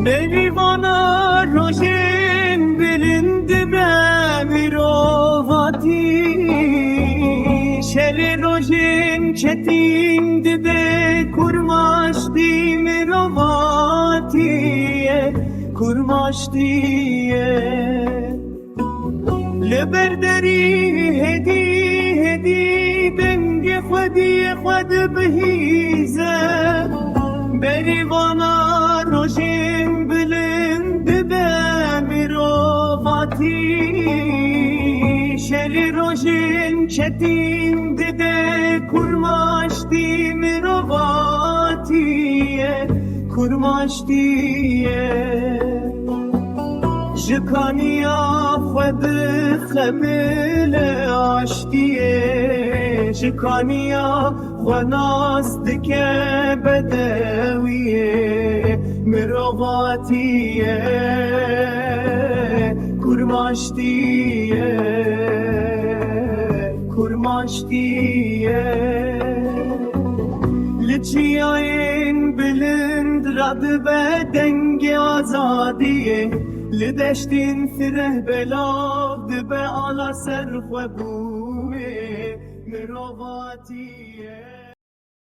Berivana rojin bilindi be mirovati Şeri rojin çetindi de kurmaşti mirovati Kurmaşti لبردری هدی هدی بنگ خودی خود بهیزه بریوانا روشین بلند به میروواتی شری روشین چتین دیده کرماشتی میروواتیه کرماشتیه جکانیا خود خمیل آشتیه جکانیا خناست که بدویه مرواتیه کرماشتیه کرماشتیه لچیاین بلند رد به دنگ آزادیه لدشتین سره بلاد به آلا سر خوبوه مرواتیه